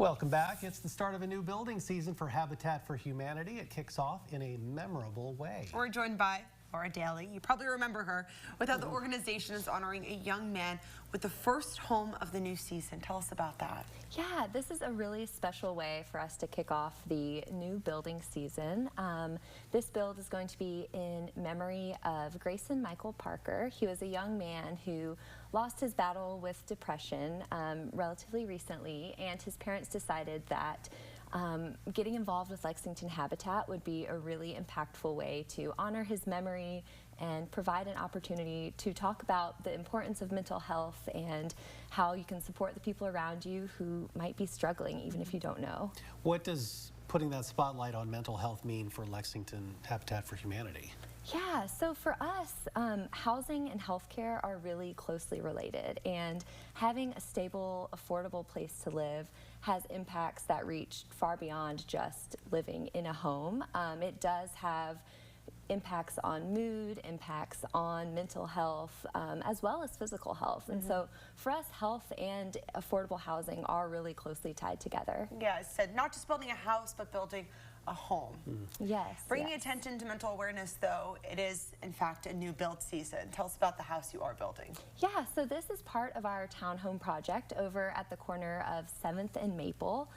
Welcome back. It's the start of a new building season for Habitat for Humanity. It kicks off in a memorable way. We're joined by Laura Daly. You probably remember her with how the organization is honoring a young man with the first home of the new season. Tell us about that. Yeah, this is a really special way for us to kick off the new building season. This build is going to be in memory of Grayson Michael Parker. He was a young man who lost his battle with depression relatively recently, and his parents decided that getting involved with Lexington Habitat would be a really impactful way to honor his memory and provide an opportunity to talk about the importance of mental health and how you can support the people around you who might be struggling, even if you don't know. What does putting that spotlight on mental health mean for Lexington Habitat for Humanity? Yeah, so for us, housing and healthcare are really closely related, and having a stable, affordable place to live has impacts that reach far beyond just living in a home. It does have impacts on mood, impacts on mental health, as well as physical health. And so for us, health and affordable housing are really closely tied together. Yeah, it said not just building a house, but building a home. Yes. Bringing attention to mental awareness, though, it is, in fact, a new build season. Tell us about the house you are building. Yeah, so this is part of our townhome project over at the corner of 7th and Maple.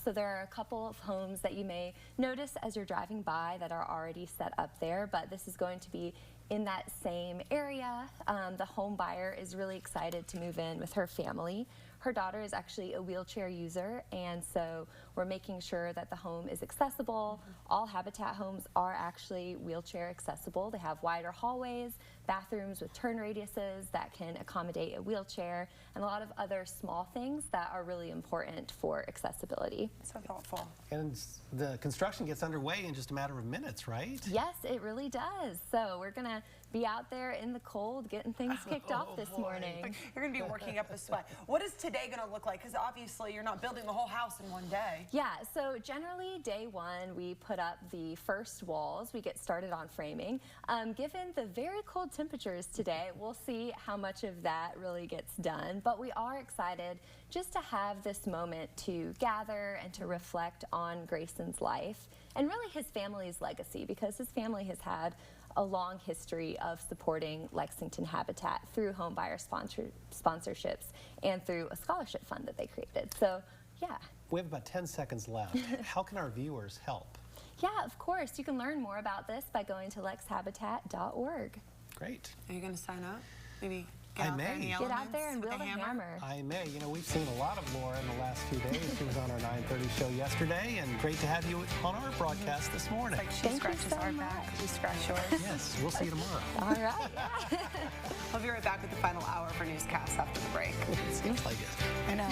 So there are a couple of homes that you may notice as you're driving by that are already set up there, but this is going to be in that same area. The home buyer is really excited to move in with her family. Her daughter is actually a wheelchair user, and so we're making sure that the home is accessible. All Habitat homes are actually wheelchair accessible. They have wider hallways, bathrooms with turn radiuses that can accommodate a wheelchair, and a lot of other small things that are really important for accessibility. So thoughtful. And the construction gets underway in just a matter of minutes, right? Yes, it really does. So we're going to be out there in the cold getting things kicked off this morning. You're going to be working up a sweat. What is today going to look like? Because obviously you're not building the whole house in one day. Yeah, so generally day one we put up the first walls. We get started on framing. Given the very cold temperatures today, we'll see how much of that really gets done. But we are excited just to have this moment to gather and to reflect on Grayson's life and really his family's legacy, because his family has had a long history of supporting Lexington Habitat through home buyer sponsorships and through a scholarship fund that they created. So, yeah. We have about 10 seconds left. How can our viewers help? Yeah, of course. You can learn more about this by going to lexhabitat.org. Great. Are you going to sign up? Maybe I may. Get out there and wield a hammer. I may. You know, we've seen a lot of Laura in the last few days. She was on our 9:30 show yesterday, and great to have you on our broadcast this morning. It's like she scratches our back, we scratch yours. Yes, we'll see you tomorrow. All right, yeah. We'll be right back with the final hour for newscasts after the break. It seems like it. I know.